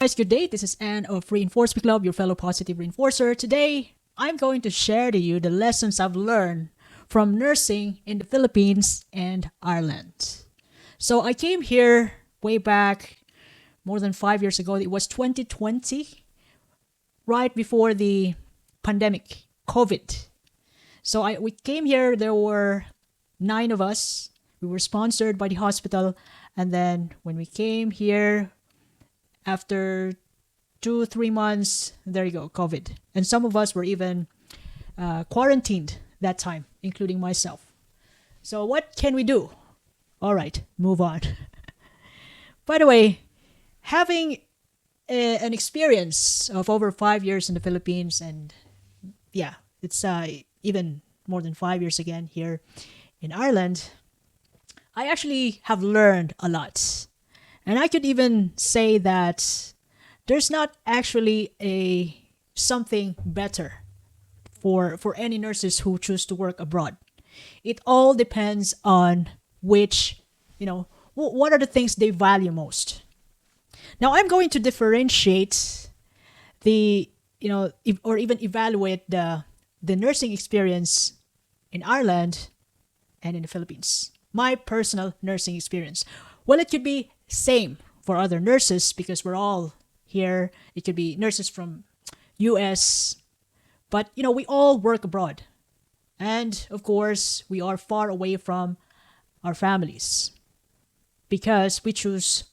Guys, good day. This is Anne of Reinforcement Club, your fellow positive reinforcer. Today, I'm going to share to you the lessons I've learned from nursing in the Philippines and Ireland. So I came here way back more than 5 years ago. It was 2020, right before the pandemic, COVID. So we came here. There were 9 of us. We were sponsored by the hospital, and then when we came here, after 2 3 months, there you go, COVID. And some of us were even quarantined that time, including myself. So what can we do? All right, move on. By the way, having an experience of over 5 years in the Philippines, and yeah, it's even more than 5 years again here in Ireland, I actually have learned a lot. And I could even say that there's not actually a something better for any nurses who choose to work abroad. It all depends on which, what are the things they value most. Now I'm going to differentiate the, or even evaluate the nursing experience in Ireland and in the Philippines. My personal nursing experience. Well, it could be same for other nurses because we're all here. It could be nurses from US, but we all work abroad. And of course, we are far away from our families because we choose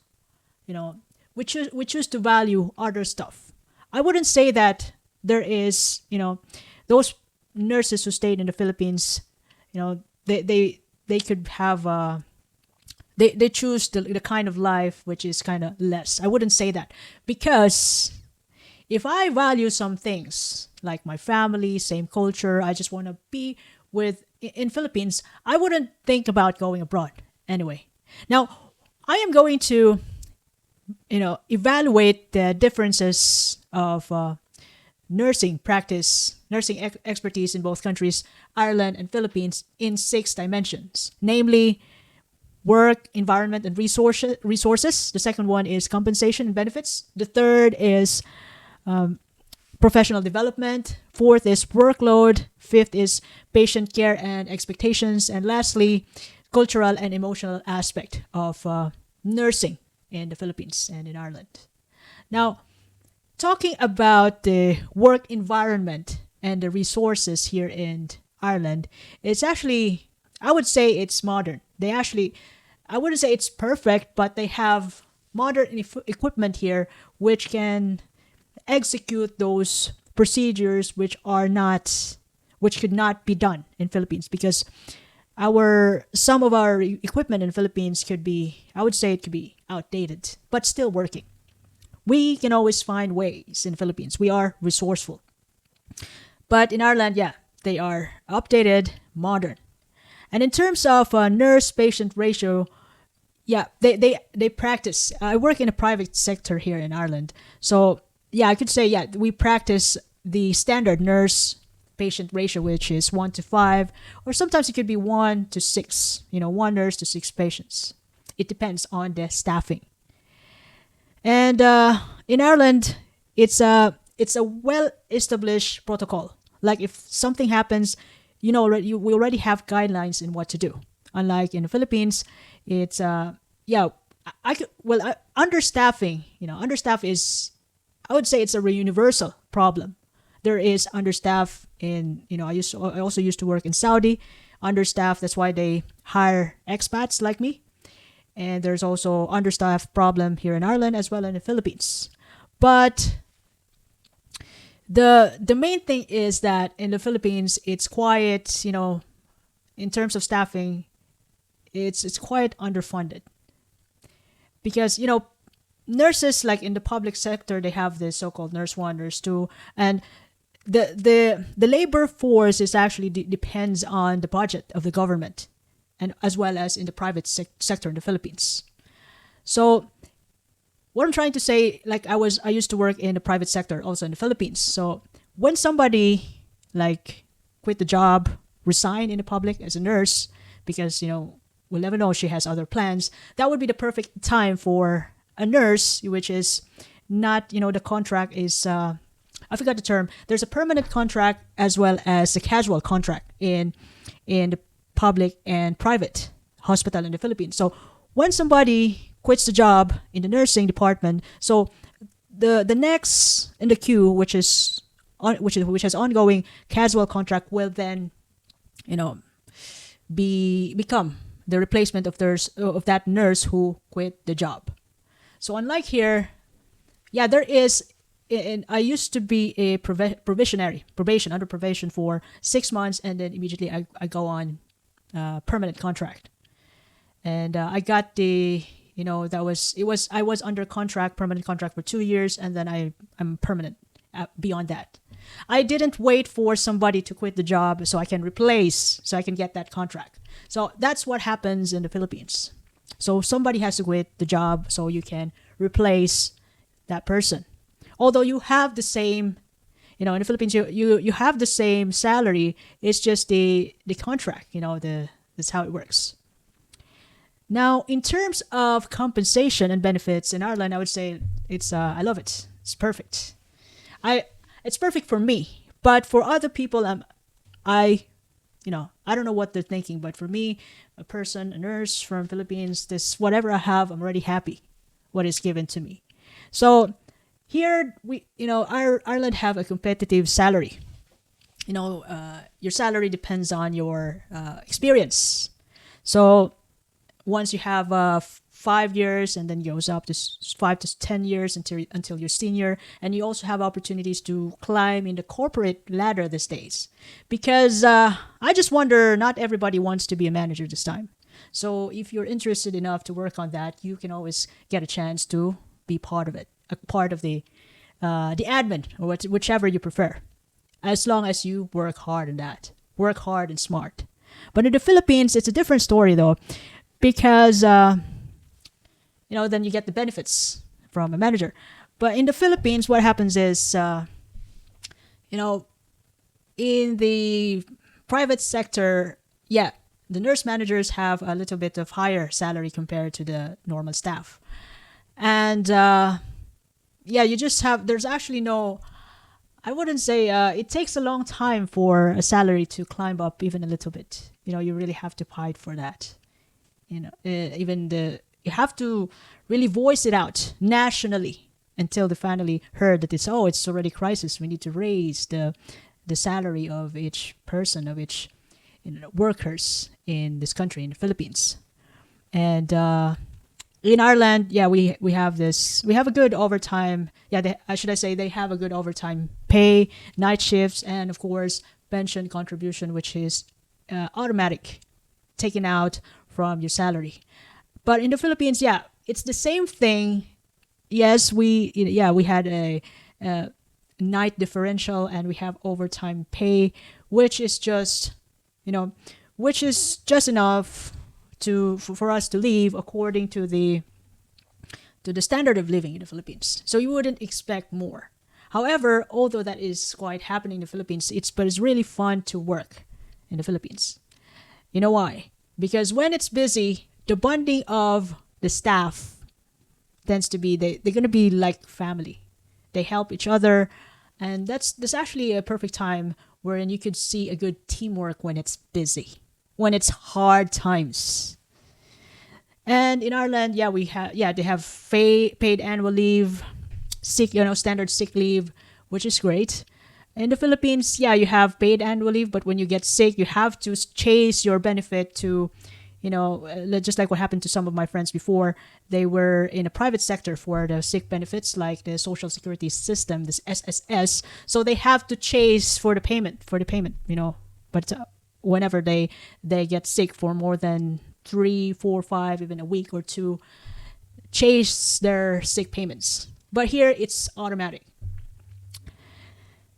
to value other stuff. I wouldn't say that there is, those nurses who stayed in the Philippines, they could have they choose the kind of life which is kind of less. I wouldn't say that because if I value some things like my family, same culture, I just want to be with in Philippines, I wouldn't think about going abroad anyway. Now, I am going to evaluate the differences of nursing practice, nursing expertise in both countries, Ireland and Philippines, in 6 dimensions, namely work, environment, and resources. The second one is compensation and benefits. The third is professional development. Fourth is workload. Fifth is patient care and expectations. And lastly, cultural and emotional aspect of nursing in the Philippines and in Ireland. Now, talking about the work environment and the resources here in Ireland, it's actually, I would say it's modern. I wouldn't say it's perfect, but they have modern equipment here which can execute those procedures which could not be done in Philippines because some of our equipment in Philippines could be, I would say it could be outdated, but still working. We can always find ways in the Philippines. We are resourceful. But in Ireland, yeah, they are updated, modern. And in terms of nurse-patient ratio, yeah, they practice. I work in a private sector here in Ireland. So, yeah, I could say, yeah, we practice the standard nurse-patient ratio, which is 1 to 5, or sometimes it could be 1 to 6, 1 nurse to 6 patients. It depends on the staffing. And in Ireland, it's a well-established protocol. Like if something happens, we already have guidelines in what to do. Unlike in the Philippines, it's understaffing. Understaff is, I would say it's a universal problem. There is understaff in I also used to work in Saudi. Understaff, that's why they hire expats like me. And there's also understaffed problem here in Ireland as well in the Philippines. But the main thing is that in the Philippines, it's quite, in terms of staffing, it's quite underfunded. Because, nurses, like in the public sector, they have this so-called nurse 1, nurse 2, and the labor force is actually depends on the budget of the government, and as well as in the private sector in the Philippines. So what I'm trying to say, like I used to work in the private sector also in the Philippines. So when somebody like quit the job, resign in the public as a nurse because we'll never know she has other plans, that would be the perfect time for a nurse, which is not, the contract is, I forgot the term. There's a permanent contract as well as a casual contract in the public and private hospital in the Philippines. So when somebody quits the job in the nursing department, so the next in the queue, which has ongoing casual contract, will then, you know, become the replacement of that nurse who quit the job. So unlike here, yeah, there is. I used to be a probation under probation for 6 months, and then immediately I go on permanent contract, and I got the I was under permanent contract for 2 years, and then I'm permanent beyond that. I didn't wait for somebody to quit the job so I can get that contract. So that's what happens in the Philippines. So somebody has to quit the job so you can replace that person. Although you have the same, in the Philippines, you have the same salary. It's just the contract, that's how it works. Now, in terms of compensation and benefits in Ireland, I would say I love it. It's perfect. It's perfect for me, but for other people, I don't know what they're thinking, but for me, a nurse from Philippines, this whatever I have, I'm already happy. What is given to me, so here Ireland have a competitive salary. Your salary depends on your experience. So once you have 5 years, and then goes up to 5 to 10 years until you're senior, and you also have opportunities to climb in the corporate ladder these days. Because I just wonder, not everybody wants to be a manager this time. So if you're interested enough to work on that, you can always get a chance to be part of it, a part of the admin, or whichever you prefer, as long as you work hard on that. Work hard and smart. But in the Philippines, it's a different story though, because then you get the benefits from a manager. But in the Philippines, what happens is, in the private sector, yeah, the nurse managers have a little bit of higher salary compared to the normal staff. And there's actually no, I wouldn't say, it takes a long time for a salary to climb up even a little bit. You really have to fight for that. You have to really voice it out nationally until they finally heard that it's already crisis. We need to raise the salary of each person, of each workers in this country, in the Philippines. And in Ireland, yeah, we have this. We have a good overtime. Yeah, they have a good overtime pay, night shifts, and of course pension contribution, which is automatic, taken out from your salary. But in the Philippines, yeah, it's the same thing. Yes, we had a night differential, and we have overtime pay, which is just enough for us to live according to the standard of living in the Philippines. So you wouldn't expect more. However, although that is quite happening in the Philippines, it's really fun to work in the Philippines. You know why? Because when it's busy, the bonding of the staff tends to be, they're going to be like family. They help each other, and that's actually a perfect time wherein you could see a good teamwork when it's busy, when it's hard times. And in Ireland, they have paid annual leave, standard sick leave, which is great. In the Philippines, yeah, you have paid annual leave, but when you get sick, you have to chase your benefit to, just like what happened to some of my friends before. They were in a private sector for the sick benefits, like the Social Security System, this SSS. So they have to chase for the payment, But whenever they get sick for more than 3, 4, 5, even a week or two, chase their sick payments. But here it's automatic.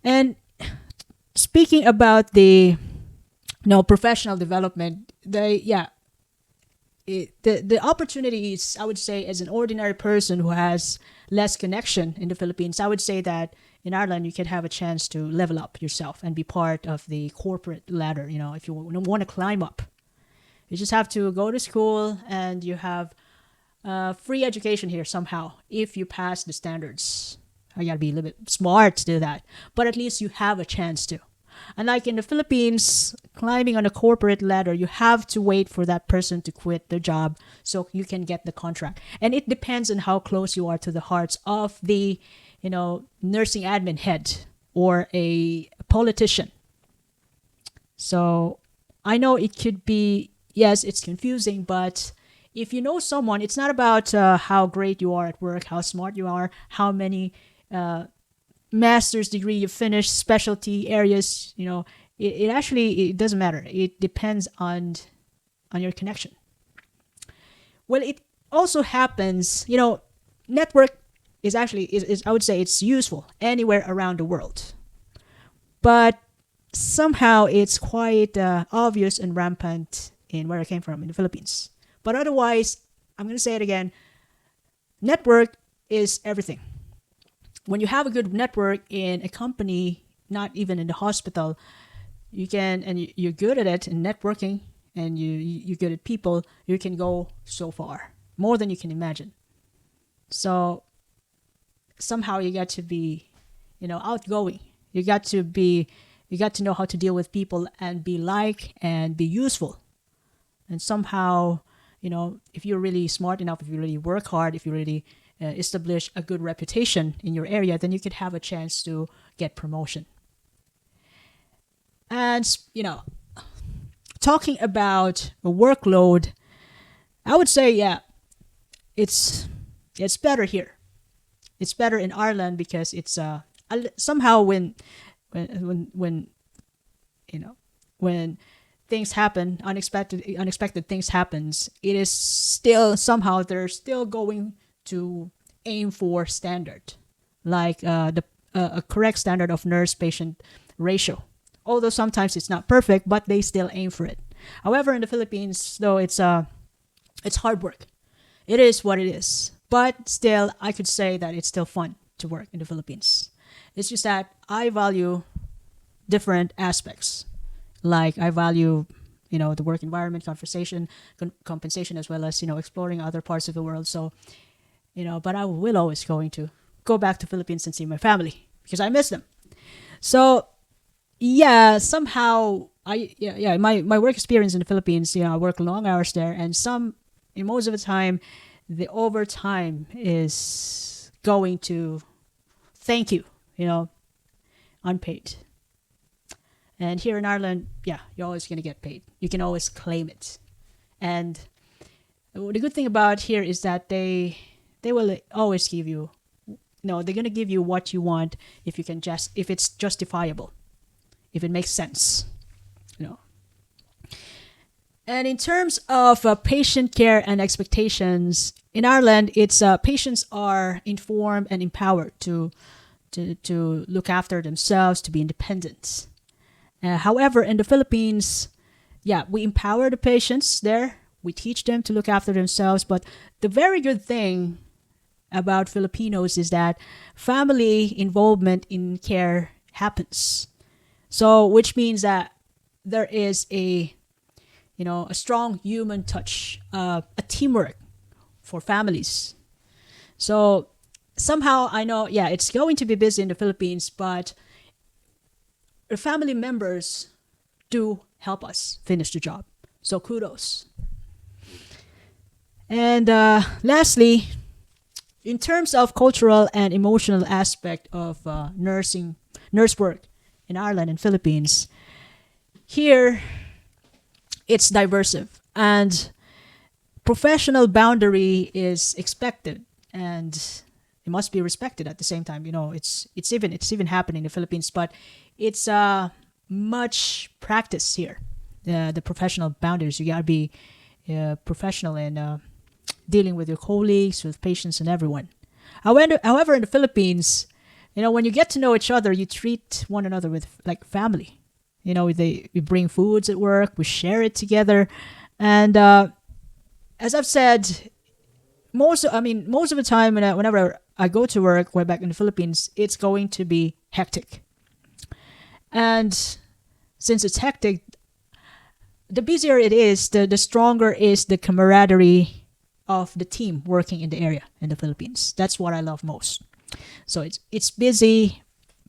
And speaking about the professional development, the opportunities, I would say, as an ordinary person who has less connection in the Philippines, I would say that in Ireland you can have a chance to level up yourself and be part of the corporate ladder. If you want to climb up, you just have to go to school, and you have free education here somehow if you pass the standards. I gotta be a little bit smart to do that, but at least you have a chance to. Unlike in the Philippines, climbing on a corporate ladder, you have to wait for that person to quit their job so you can get the contract. And it depends on how close you are to the hearts of the, nursing admin head or a politician. So I know it could be, yes, it's confusing, but if you know someone, it's not about how great you are at work, how smart you are, how many master's degree you finish, specialty areas. It actually, it doesn't matter. It depends on your connection. Well, it also happens. Network is actually is I would say it's useful anywhere around the world, but somehow it's quite obvious and rampant in where I came from in the Philippines. But otherwise, I'm going to say it again, network is everything. When you have a good network in a company, not even in the hospital, you can, and you're good at it in networking, and you're good at people, you can go so far, more than you can imagine. So somehow you got to be, outgoing. You got to know how to deal with people and be and be useful. And somehow, if you're really smart enough, if you really work hard, if you really establish a good reputation in your area, then you could have a chance to get promotion. And, talking about a workload, I would say, yeah, it's better here. It's better in Ireland because it's somehow when when things happen, unexpected things happens, it is still somehow they're still going to aim for standard, like the a correct standard of nurse patient ratio. Although sometimes it's not perfect, but they still aim for it. However, in the Philippines, though, it's hard work. It is what it is. But still, I could say that it's still fun to work in the Philippines. It's just that I value different aspects. Like I value, the work environment, compensation, as well as, exploring other parts of the world. So, but I will always going to go back to Philippines and see my family because I miss them. So, yeah, somehow my work experience in the Philippines, I work long hours there, and most of the time, the overtime is going to thank you, unpaid. And here in Ireland, yeah, you're always going to get paid. You can always claim it. And the good thing about here is that they will always give you, they're going to give you what you want if it's justifiable, if it makes sense, And in terms of patient care and expectations, in Ireland, it's patients are informed and empowered to look after themselves, to be independent. However, in the Philippines, yeah, we empower the patients there. We teach them to look after themselves. But the very good thing about Filipinos is that family involvement in care happens. So, which means that there is a strong human touch, a teamwork for families. So somehow I know, yeah, it's going to be busy in the Philippines, but the family members do help us finish the job. So kudos. And lastly, in terms of cultural and emotional aspect of nurse work in Ireland and Philippines, here it's diverse and professional boundary is expected and it must be respected at the same time. It's even happening in the Philippines, but it's much practice here. The professional boundaries, you gotta be professional in dealing with your colleagues, with patients, and everyone. However, in the Philippines, when you get to know each other, you treat one another with like family. We bring foods at work, we share it together, and as I've said, most of the time, whenever I go to work, way back in the Philippines, it's going to be hectic, and since it's hectic, the busier it is, the stronger is the camaraderie of the team working in the area in the Philippines. That's what I love most. So it's busy,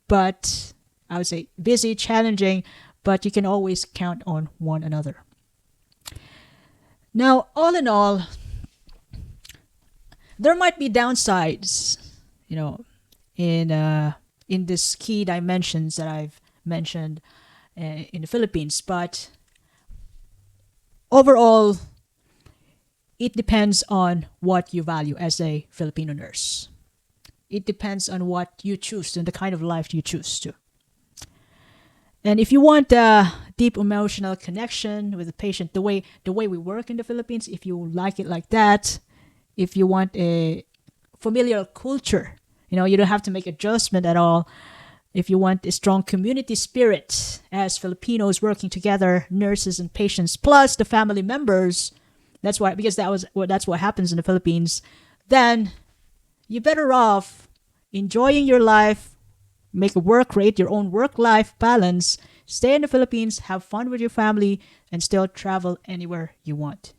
but I would say busy, challenging, but you can always count on one another. Now, all in all, there might be downsides, you know, in this key dimensions that I've mentioned in the Philippines, but overall, it depends on what you value as a Filipino nurse. It depends on what you choose and the kind of life you choose to. And if you want a deep emotional connection with the patient, the way we work in the Philippines, if you like it like that, if you want a familiar culture, you don't have to make adjustment at all. If you want a strong community spirit as Filipinos working together, nurses and patients, plus the family members, that's what happens in the Philippines, then you're better off enjoying your life, create your own work-life balance, stay in the Philippines, have fun with your family, and still travel anywhere you want.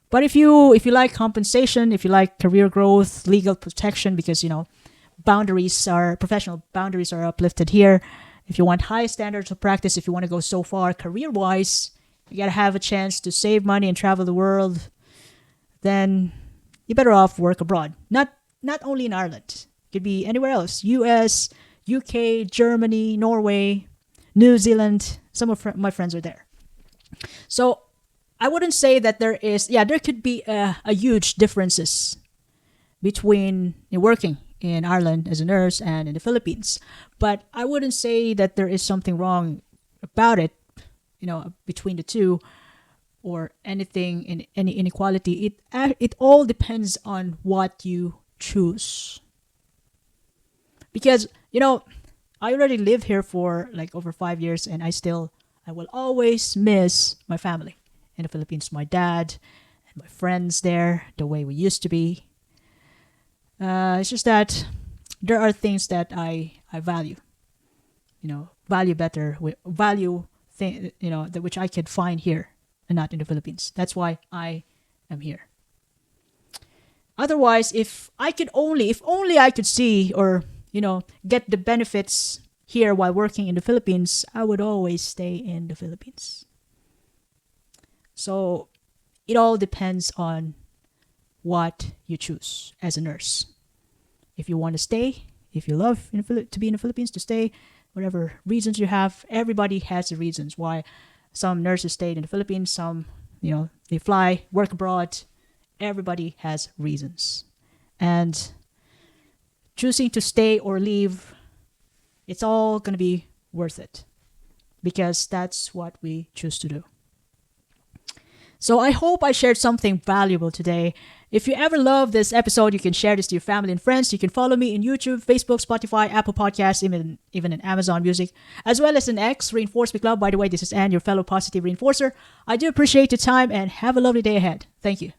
But if you like compensation, if you like career growth, legal protection, because professional boundaries are uplifted here. If you want high standards of practice, if you want to go so far career-wise, you gotta have a chance to save money and travel the world, then you're better off work abroad. Not only in Ireland. It could be anywhere else. US, UK, Germany, Norway, New Zealand. Some of my friends are there. So I wouldn't say that there could be a huge differences between working in Ireland as a nurse and in the Philippines. But I wouldn't say that there is something wrong about it, between the two, or anything in any inequality. It all depends on what you choose. Because, I already live here for like over 5 years, and I will always miss my family in the Philippines, my dad and my friends there, the way we used to be. It's just that there are things that I value, which I could find here and not in the Philippines. That's why I am here. Otherwise, if only I could see or, get the benefits here while working in the Philippines, I would always stay in the Philippines. So it all depends on what you choose as a nurse. If you want to stay, if you love to be in the Philippines, to stay, whatever reasons you have, everybody has the reasons why. Some nurses stayed in the Philippines, some, they fly, work abroad. Everybody has reasons. And choosing to stay or leave, it's all going to be worth it, because that's what we choose to do. So I hope I shared something valuable today. If you ever love this episode, you can share this to your family and friends. You can follow me in YouTube, Facebook, Spotify, Apple Podcasts, even in Amazon Music, as well as in X, Reinforce Me Club. By the way, this is Anne, your fellow positive reinforcer. I do appreciate your time, and have a lovely day ahead. Thank you.